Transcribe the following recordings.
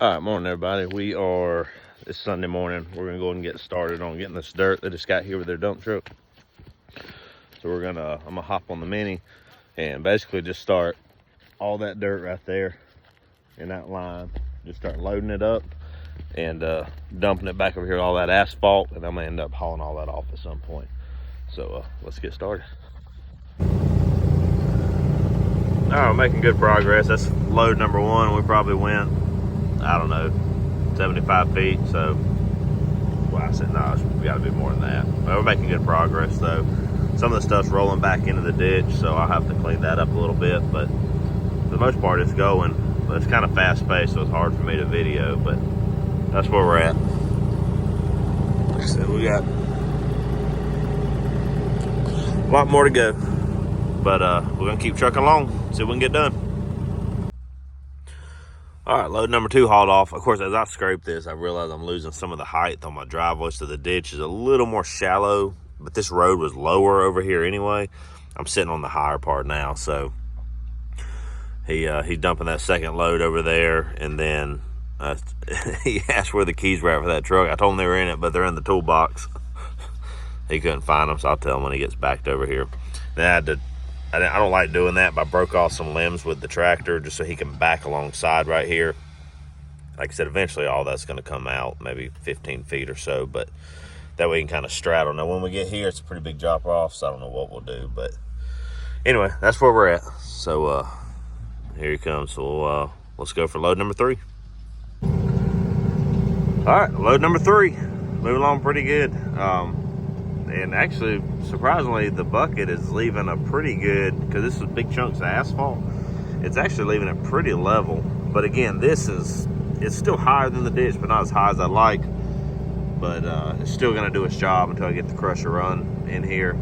All right, morning everybody. It's Sunday morning. We're gonna go ahead and get started on getting this dirt that just got here with their dump truck. So I'm gonna hop on the Mini and basically just start all that dirt right there in that line. Just start loading it up and dumping it back over here, all that asphalt, and I'm gonna end up hauling all that off at some point. So let's get started. All right, we're making good progress. That's load number one. We probably went, I don't know, 75 feet. So, well, I said, no, we got to be more than that. But we're making good progress, though. Some of the stuff's rolling back into the ditch, so I'll have to clean that up a little bit. But for the most part, it's going. But it's kind of fast-paced, so it's hard for me to video. But that's where we're at. Like I said, we got a lot more to go. But we're going to keep trucking along, see if we can get done. All right, load number two hauled off. Of course, as I scrape this, I realize I'm losing some of the height on my driveway, so the ditch is a little more shallow, but this road was lower over here anyway. I'm sitting on the higher part now, so he's dumping that second load over there, and then he asked where the keys were at for that truck. I told him they were in it, but they're in the toolbox. He couldn't find them, so I'll tell him when he gets backed over here. Then I don't like doing that, but I broke off some limbs with the tractor just so he can back alongside right here. Like I said, eventually all that's going to come out, maybe 15 feet or so, but that way you can kind of straddle. Now, when we get here, it's a pretty big drop off, so I don't know what we'll do. But anyway, that's where we're at. So here he comes. So let's go for load number three. All right, load number three. Moving along pretty good. And actually, surprisingly, the bucket is leaving a pretty good, because this is big chunks of asphalt, it's actually leaving it pretty level. But again, it's still higher than the ditch, but not as high as I'd like. But it's still gonna do its job until I get the crusher run in here.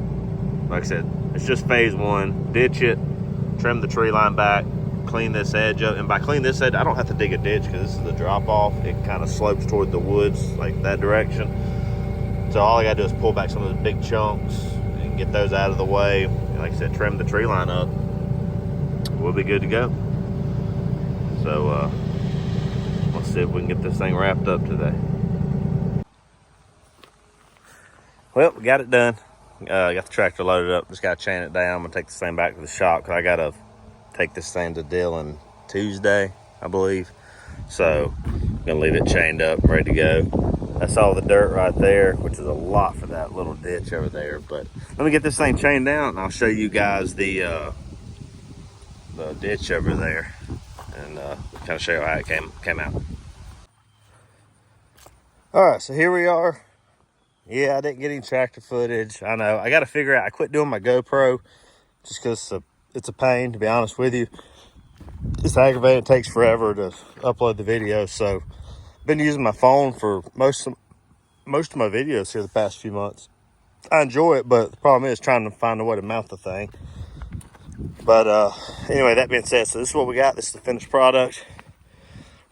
Like I said, it's just phase one. Ditch it, trim the tree line back, clean this edge up. And by clean this edge, I don't have to dig a ditch because this is the drop off. It kind of slopes toward the woods, like that direction. So all I gotta do is pull back some of the big chunks and get those out of the way. And like I said, trim the tree line up. We'll be good to go. So let's see if we can get this thing wrapped up today. Well, we got it done. Got the tractor loaded up. Just gotta chain it down. I'm gonna take this thing back to the shop because I gotta take this thing to Dillon Tuesday, I believe. So I'm gonna leave it chained up, ready to go. That's all the dirt right there, which is a lot for that little ditch over there. But let me get this thing chained down and I'll show you guys the ditch over there and kind of show you how it came out. All right, so here we are. Yeah, I didn't get any tractor footage. I know, I got to figure out, I quit doing my GoPro just because it's a pain, to be honest with you. It's aggravating, it takes forever to upload the video. So been using my phone for most of my videos here the past few months. I enjoy it, but the problem is trying to find a way to mount the thing. But anyway, that being said, so this is what we got. This is the finished product.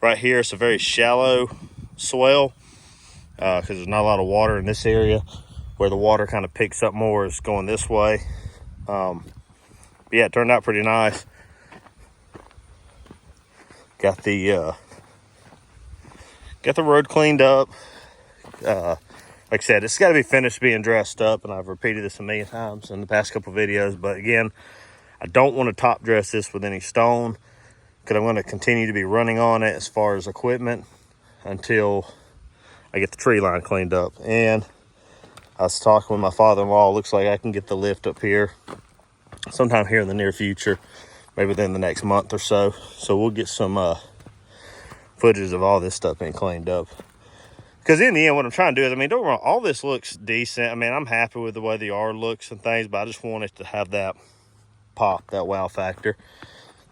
Right here, it's a very shallow swell because there's not a lot of water in this area. Where the water kind of picks up more is going this way. But yeah, it turned out pretty nice. Got the road cleaned up. Like I said, it's got to be finished being dressed up, and I've repeated this a million times in the past couple of videos. But again, I don't want to top dress this with any stone because I'm going to continue to be running on it as far as equipment until I get the tree line cleaned up. And I was talking with my father-in-law. Looks like I can get the lift up here sometime here in the near future, maybe within the next month or so. So we'll get some footage of all this stuff being cleaned up. Because in the end, what I'm trying to do is, I mean, don't get me wrong, all this looks decent. I mean, I'm happy with the way the yard looks and things, but I just want it to have that pop, that wow factor.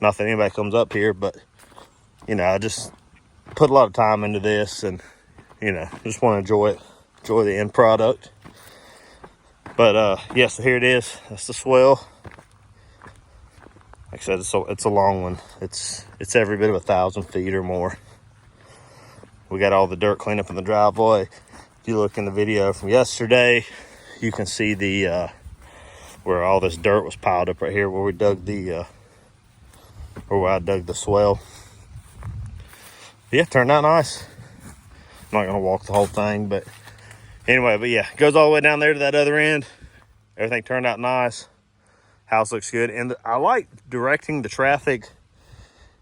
Not that anybody comes up here, but, you know, I just put a lot of time into this and, you know, just want to enjoy the end product. But, yeah, so here it is. That's the swell. Like I said, it's a long one. It's every bit of 1,000 feet or more. We got all the dirt cleaned up in the driveway. If you look in the video from yesterday, you can see the where all this dirt was piled up right here where we dug the or where I dug the swell. Yeah, turned out nice. I'm not gonna walk the whole thing, but anyway, but yeah, it goes all the way down there to that other end. Everything turned out nice. House looks good, and I like directing the traffic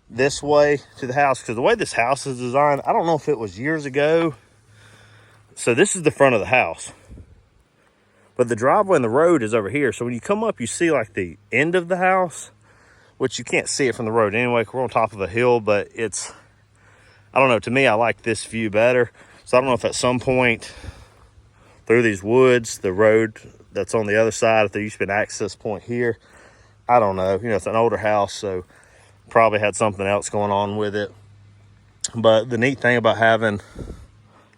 this way to the house, because the way this house is designed, I don't know if it was years ago. So this is the front of the house, but the driveway and the road is over here. So when you come up, you see like the end of the house, which you can't see it from the road anyway, 'cause we're on top of a hill. But it's, I don't know, to me, I like this view better. So I don't know if at some point through these woods, the road that's on the other side, if there used to be an access point here, I don't know. You know, it's an older house, so probably had something else going on with it. But the neat thing about having,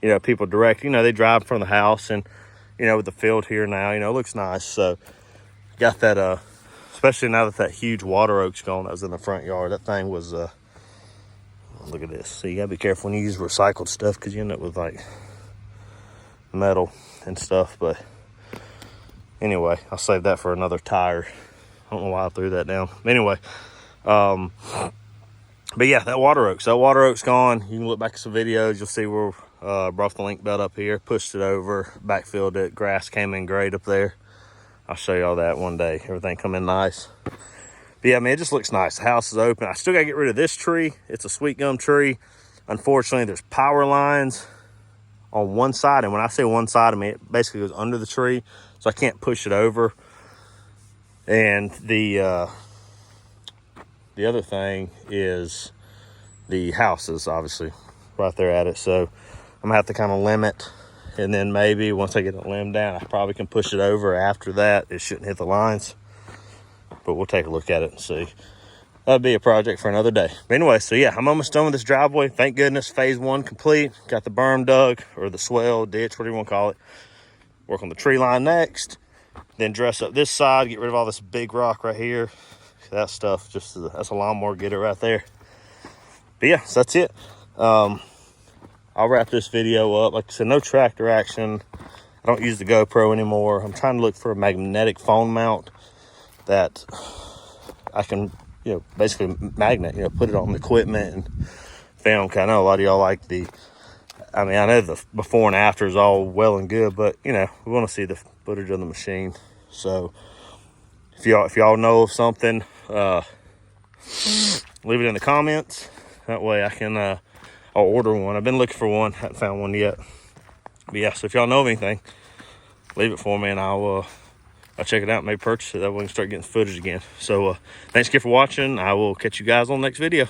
you know, people direct, you know, they drive from the house, and, you know, with the field here now, you know, it looks nice. So got that, especially now that huge water oak's gone that was in the front yard. That thing was, look at this. So you gotta be careful when you use recycled stuff, because you end up with like metal and stuff. But anyway, I'll save that for another tire. I don't know why I threw that down. Anyway, but yeah, that water oak. So that water oak's gone. You can look back at some videos. You'll see where brought the link belt up here, pushed it over, backfilled it. Grass came in great up there. I'll show you all that one day. Everything come in nice. But yeah, I mean, it just looks nice. The house is open. I still got to get rid of this tree. It's a sweet gum tree. Unfortunately, there's power lines on one side. And when I say one side, I mean, it basically goes under the tree. So I can't push it over. And the other thing is the house is obviously right there at it. So I'm gonna have to kind of limit, and then maybe once I get it limbed down, I probably can push it over. After that, it shouldn't hit the lines, but we'll take a look at it and see. That'd be a project for another day. But anyway, so yeah, I'm almost done with this driveway. Thank goodness, phase 1 complete. Got the berm dug, or the swell, ditch, whatever you want to call it. Work on the tree line next, then dress up this side, get rid of all this big rock right here. That stuff, just that's a lawnmower getter right there. But yeah, so that's it. I'll wrap this video up. Like I said, no tractor action. I don't use the GoPro anymore. I'm trying to look for a magnetic phone mount that I can, you know, basically magnet, you know, put it on the equipment and film. I know a lot of y'all like I know the before and after is all well and good, but you know, we want to see the footage of the machine. So if y'all know of something, leave it in the comments. That way I can, I'll order one. I've been looking for one, haven't found one yet. But yeah, so if y'all know of anything, leave it for me, and I'll check it out, maybe purchase it. That way we can start getting footage again. So thanks again for watching. I will catch you guys on the next video.